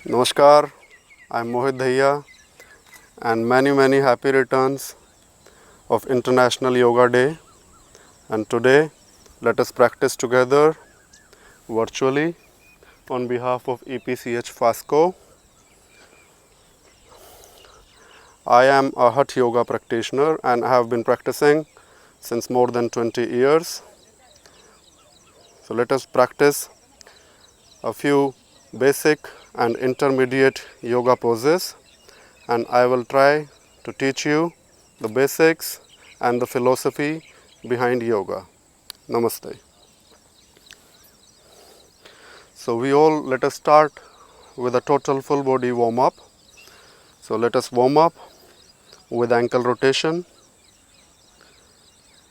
Namaskar, I'm Mohit Dhaiya and many happy returns of International Yoga Day. And today, let us practice together virtually on behalf of EPCH FASCO. I am a Hatha Yoga practitioner and I have been practicing since more than 20 years. So let us practice a few basic and intermediate yoga poses, and I will try to teach you the basics and the philosophy behind yoga. Namaste. So let us start with a total full body warm up. So let us warm up with ankle rotation.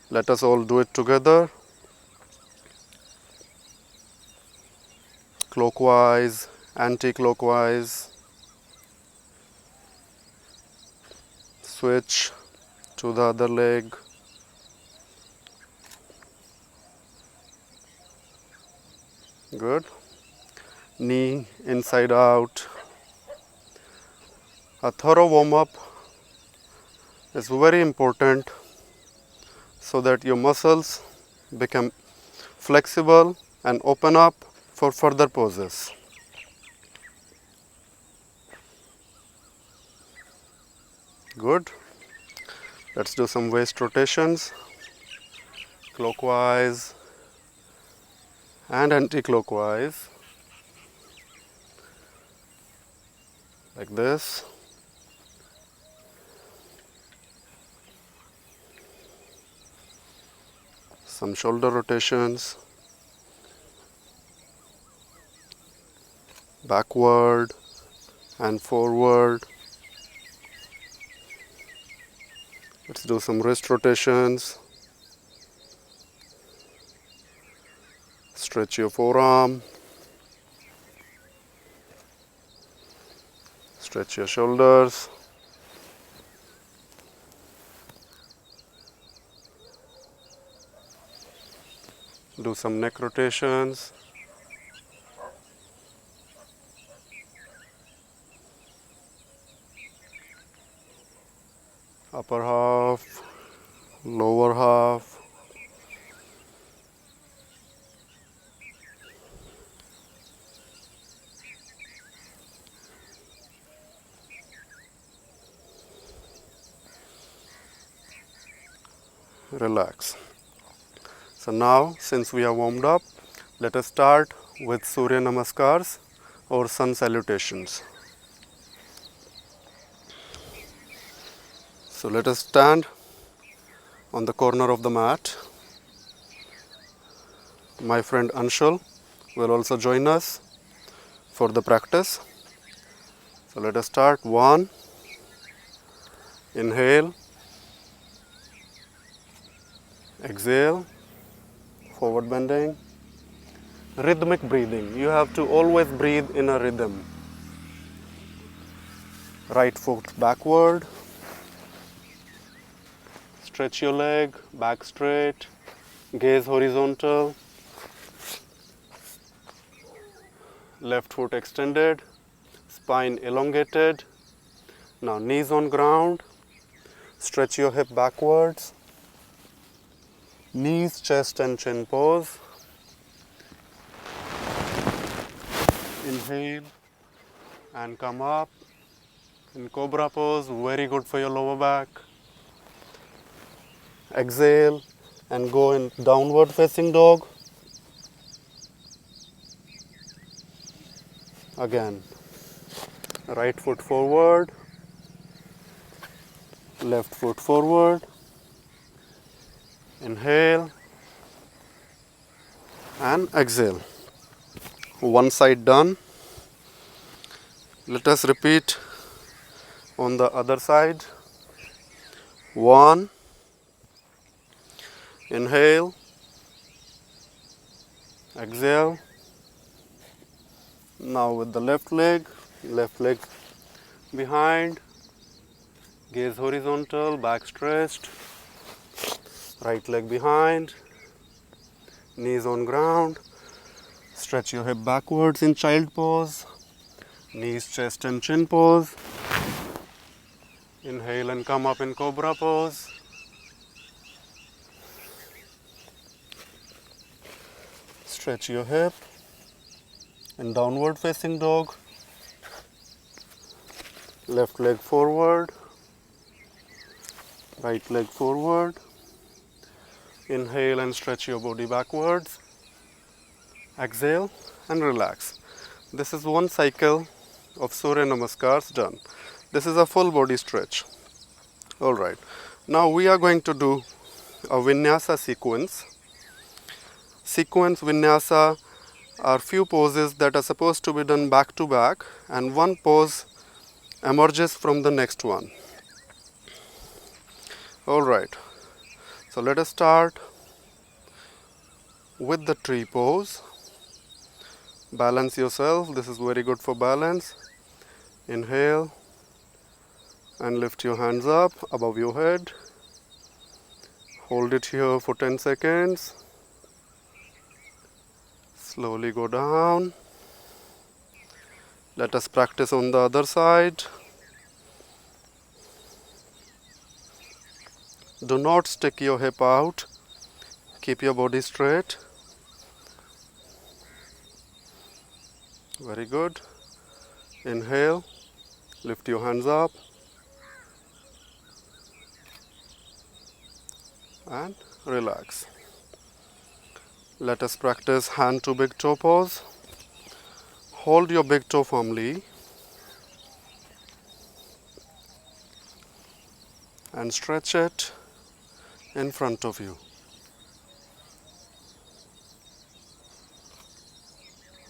Let us all do it together. Clockwise, anti-clockwise. Switch to the other leg. Good. Knee inside out. A thorough warm up is very important so that your muscles become flexible and open up for further poses. Good. Let's do some waist rotations, clockwise and anti-clockwise, like this. Some shoulder rotations, backward and forward. Let's do some wrist rotations. Stretch your forearm. Stretch your shoulders. Do some neck rotations. Upper half, lower half. Relax. So now, since we are warmed up, let us start with Surya Namaskars or sun salutations. So let us stand on the corner of the mat. My friend Anshul will also join us for the practice. So let us start. 1. Inhale. Exhale. Forward bending. Rhythmic breathing. You have to always breathe in a rhythm. Right foot backward. Stretch your leg, back straight, gaze horizontal. Left foot extended, spine elongated. Now knees on ground. Stretch your hip backwards. Knees, chest and chin pose. Inhale and come up. In cobra pose, very good for your lower back. Exhale and go in downward facing dog. Again, right foot forward, left foot forward. Inhale and exhale. One side done. Let us repeat on the other side. 1. Inhale. Exhale. Now with the left leg behind, gaze horizontal, back stretched, right leg behind, knees on ground, stretch your hip backwards in child pose, Knees, chest and chin pose. Inhale and come up in cobra pose. Stretch your hip. In downward facing dog. Left leg forward. Right leg forward. Inhale and stretch your body backwards. Exhale and relax. This is one cycle of Surya Namaskars done. This is a full body stretch. Alright. Now we are going to do a Vinyasa sequence. Sequence Vinyasa are few poses that are supposed to be done back to back, and one pose emerges from the next one. Alright. So let us start with the tree pose. Balance yourself. This is very good for balance. Inhale and lift your hands up above your head. Hold it here for 10 seconds. Slowly go down. Let us practice on the other side. Do not stick your hip out. Keep your body straight. Very good. Inhale. Lift your hands up. And relax. Let us practice hand to big toe pose. Hold your big toe firmly and stretch it in front of you.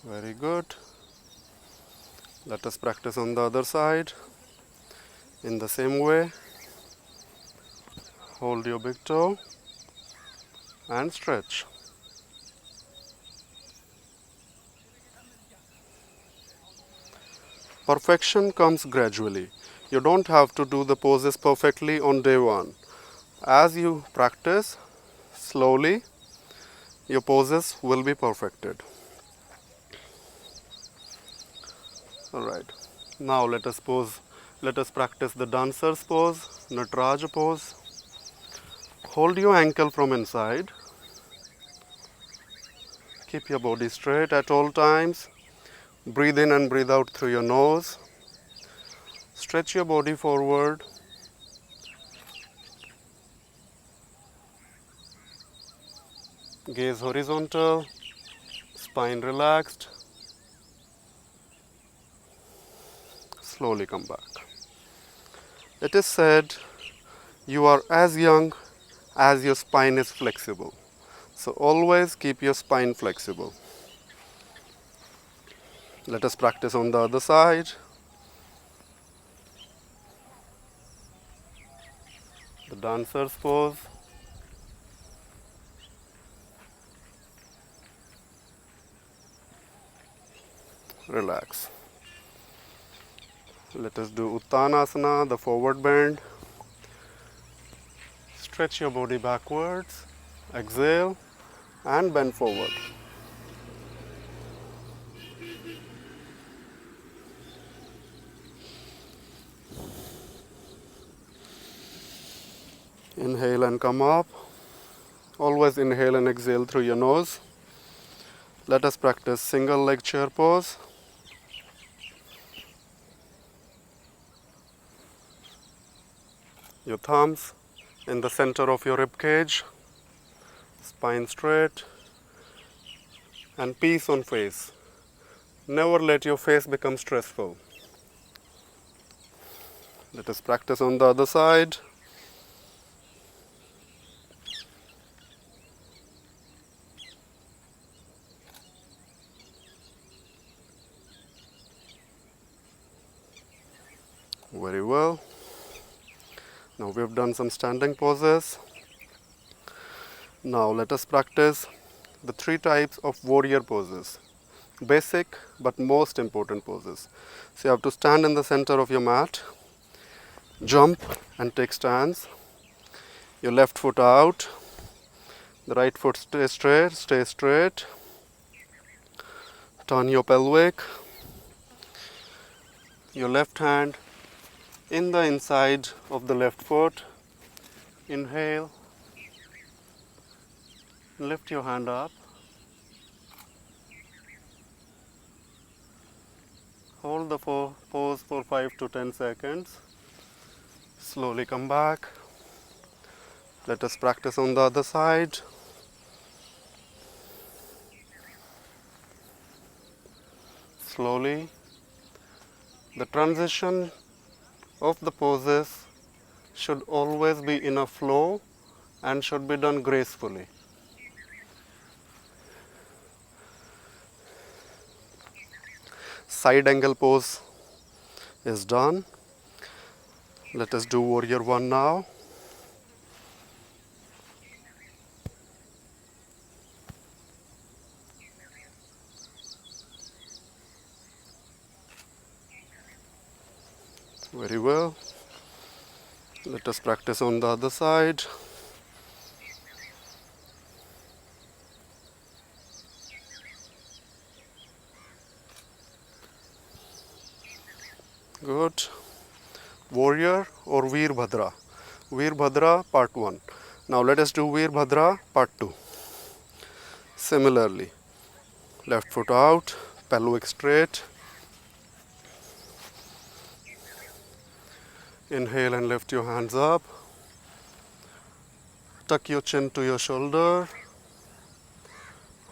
Very good. Let us practice on the other side in the same way. Hold your big toe and stretch. Perfection comes gradually. You don't have to do the poses perfectly on day one. As you practice, slowly, your poses will be perfected. Alright, now let us practice the dancer's pose, Nataraja pose. Hold your ankle from inside. Keep your body straight at all times. Breathe in and breathe out through your nose. Stretch your body forward. Gaze horizontal, spine relaxed. Slowly come back. It is said you are as young as your spine is flexible. So always keep your spine flexible. Let us practice on the other side. The dancer's pose. Relax. Let us do Uttanasana, the forward bend. Stretch your body backwards. Exhale and bend forward. Inhale and come up. Always inhale and exhale through your nose. Let us practice single leg chair pose. Your thumbs in the center of your rib cage, spine straight, and peace on face. Never let your face become stressful. Let us practice on the other side. Very well. Now we have done some standing poses. Now let us practice the 3 types of warrior poses. Basic but most important poses. So you have to stand in the center of your mat, jump and take stance. Your left foot out, the right foot stay straight. Turn your pelvic. your left hand in the inside of the left foot. Inhale, lift your hand up. Hold the pose for 5 to 10 seconds. Slowly come back. Let us practice on the other side. Slowly. The transition of the poses should always be in a flow and should be done gracefully. Side angle pose is done. Let us do warrior one now. Very well. Let us practice on the other side. Good. Warrior or Veerbhadra. Veerbhadra part 1. Now let us do Veerbhadra part 2. Similarly, left foot out, pelvic straight. Inhale and lift your hands up. Tuck your chin to your shoulder.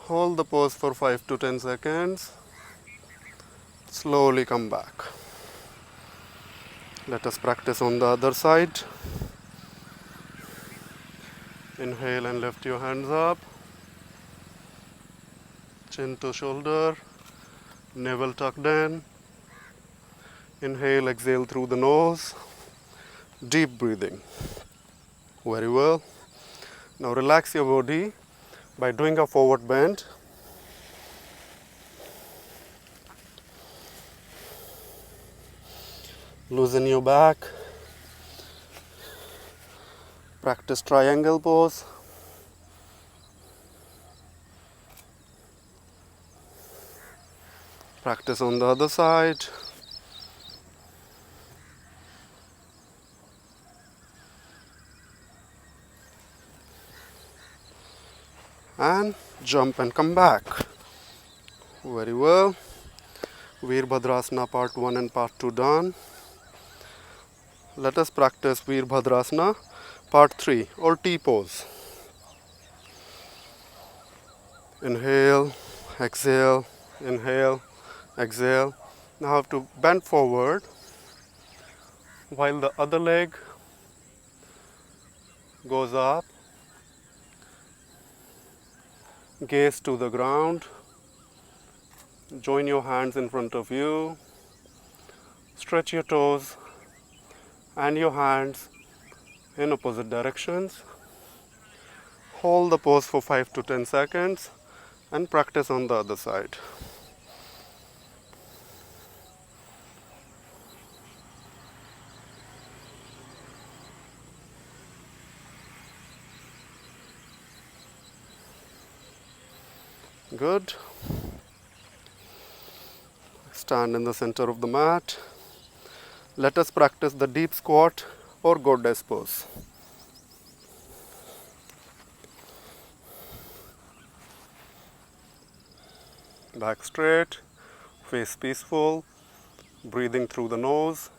Hold the pose for 5 to 10 seconds. Slowly come back. Let us practice on the other side. Inhale and lift your hands up. Chin to shoulder. Navel tucked in. Inhale, exhale through the nose. Deep breathing. Very well. Now relax your body by doing a forward bend. Loosen your back. Practice triangle pose. Practice on the other side. And jump and come back. Very well. Veerbhadrasana part 1 and part 2 done. Let us practice Veerbhadrasana part 3 or T pose. Inhale, exhale, inhale, exhale. Now have to bend forward while the other leg goes up. Gaze to the ground. Join your hands in front of you. Stretch your toes and your hands in opposite directions. Hold the pose for 5 to 10 seconds and practice on the other side. Good. Stand in the center of the mat. Let us practice the deep squat or goddess pose. Back straight, face peaceful, breathing through the nose.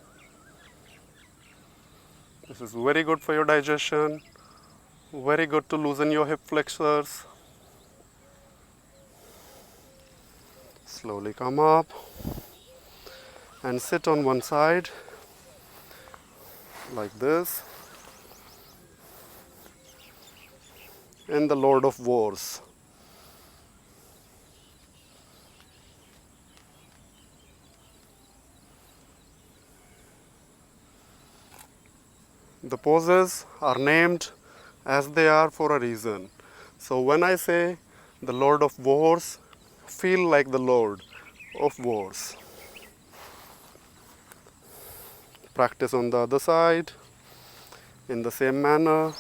This is very good for your digestion, very good to loosen your hip flexors. Slowly come up and sit on one side like this in the Lord of Wars. The poses are named as they are for a reason. So when I say the Lord of Wars, feel like the Lord of Wars. Practice on the other side in the same manner.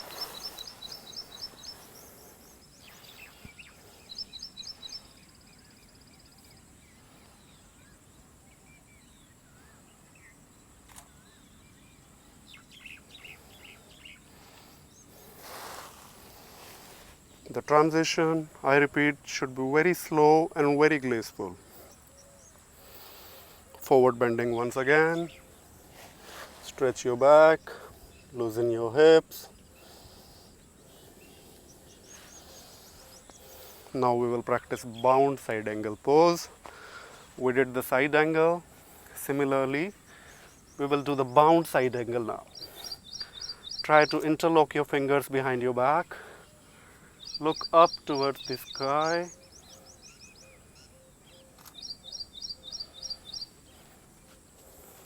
The transition, I repeat, should be very slow and very graceful. Forward bending once again. Stretch your back, loosen your hips. Now we will practice bound side angle pose. We did the side angle. Similarly, we will do the bound side angle now. Try to interlock your fingers behind your back. Look up towards the sky.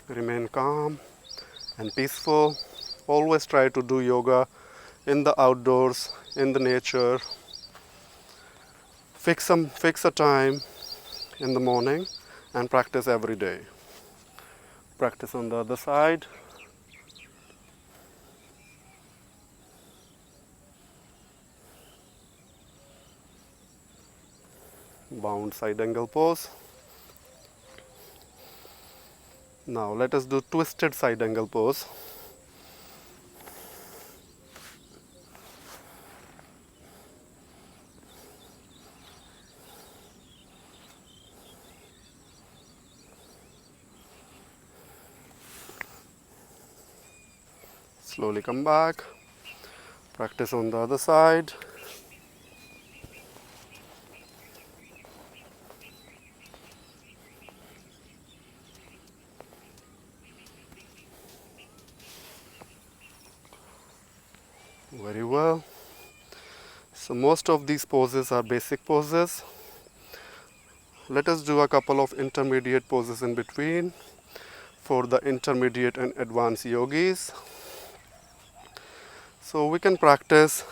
Remain calm and peaceful. Always try to do yoga in the outdoors, in the nature. Fix a time in the morning and practice every day. Practice on the other side. Bound side angle pose. Now let us do twisted side angle pose. Slowly come back. Practice on the other side. Very well. So most of these poses are basic poses. Let us do a couple of intermediate poses in between for the intermediate and advanced yogis. So we can practice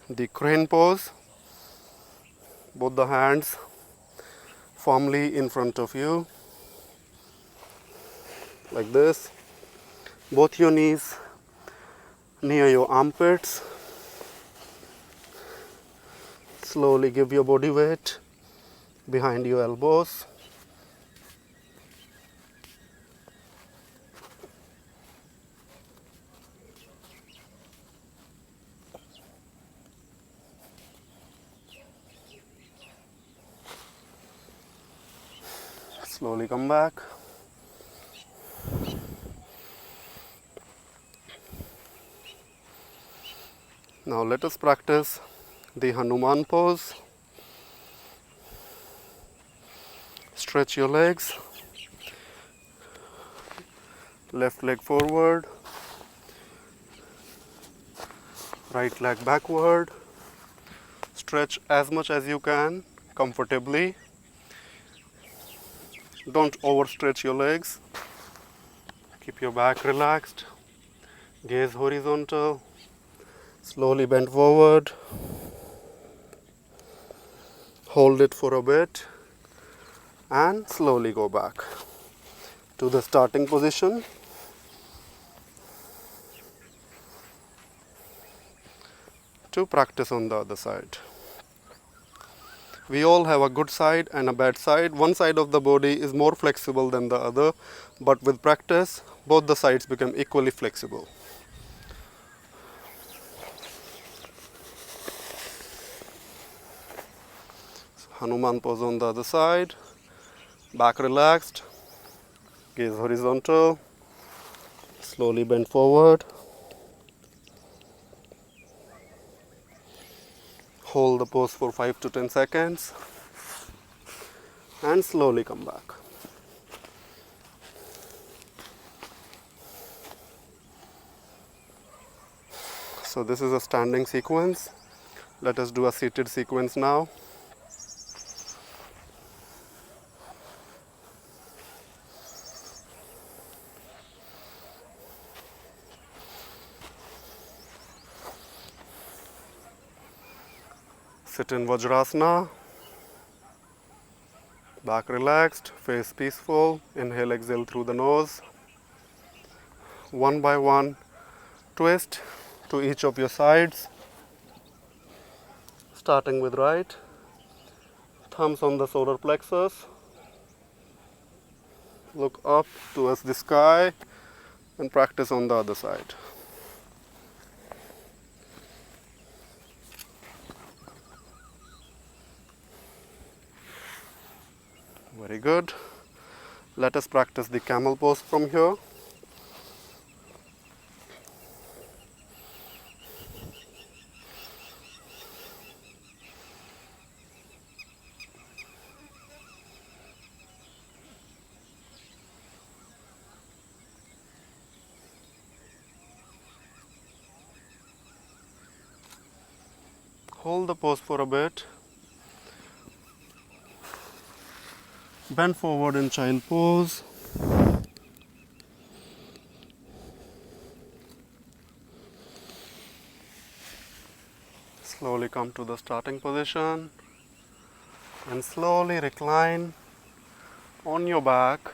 the crane pose. Both the hands firmly in front of you, like this. Both your knees near your armpits. Slowly give your body weight behind your elbows. Slowly come back. Now let us practice the Hanuman pose. Stretch your legs. Left leg forward. Right leg backward. Stretch as much as you can comfortably. Don't overstretch your legs. Keep your back relaxed. Gaze horizontal. Slowly bend forward. Hold it for a bit and slowly go back to the starting position. To practice on the other side. We all have a good side and a bad side. One side of the body is more flexible than the other, but with practice, both the sides become equally flexible. Hanuman pose on the other side. Back relaxed. Gaze horizontal. Slowly bend forward. Hold the pose for 5 to 10 seconds and slowly come back. So this is a standing sequence. Let us do a seated sequence now. Sit in Vajrasana. Back relaxed, face peaceful. Inhale, exhale through the nose. One by one, twist to each of your sides. Starting with right. Thumbs on the solar plexus. Look up towards the sky. and practice on the other side. Very good. Let us practice the camel pose from here. Hold the pose for a bit. Bend forward in child pose. Slowly come to the starting position and slowly recline on your back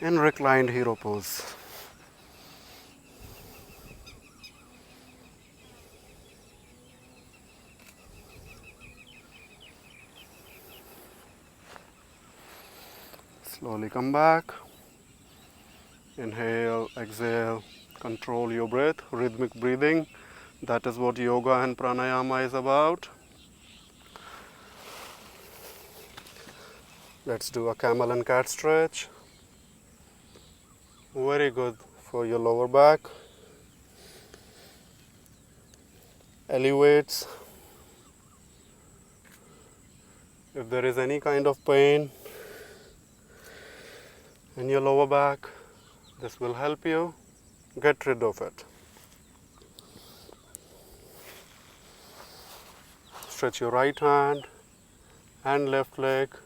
in reclined hero pose. Slowly come back. Inhale, exhale, control your breath, rhythmic breathing. That is what yoga and pranayama is about. Let's do a camel and cat stretch. Very good for your lower back. Elevates. If there is any kind of pain in your lower back, this will help you get rid of it. Stretch your right hand and left leg.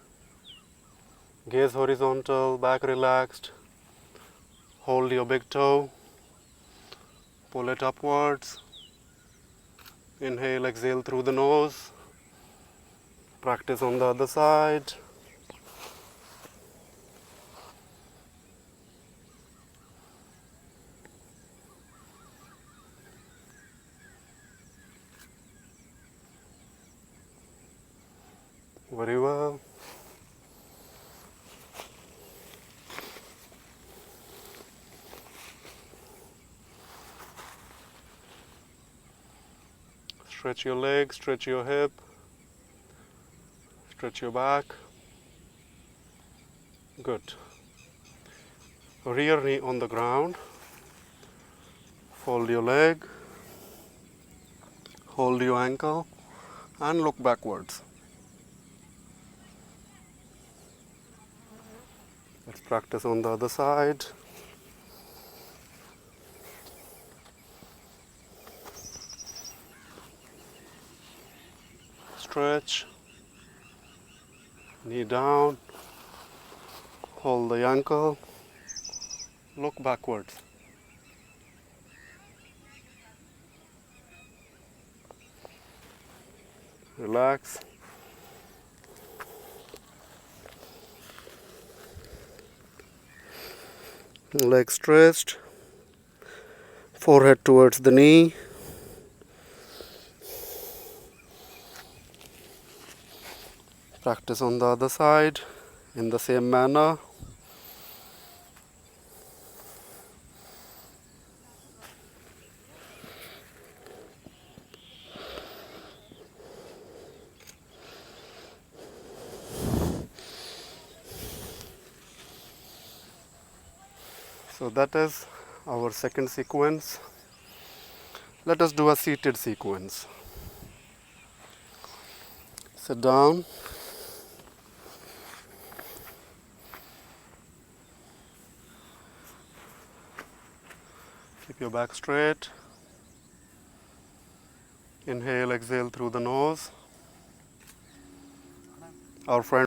Gaze horizontal, back relaxed. Hold your big toe. Pull it upwards. Inhale, exhale through the nose. Practice on the other side. Very well. Stretch your legs, stretch your hip, stretch your back. Good. Rear knee on the ground. Fold your leg. Hold your ankle and look backwards. Let's practice on the other side. Stretch. Knee down. Hold the ankle. Look backwards. Relax. Legs stretched. Forehead towards the knee. Practice on the other side in the same manner. So that is our second sequence. Let us do a seated sequence. Sit down. Keep your back straight. Inhale, exhale through the nose. Our friend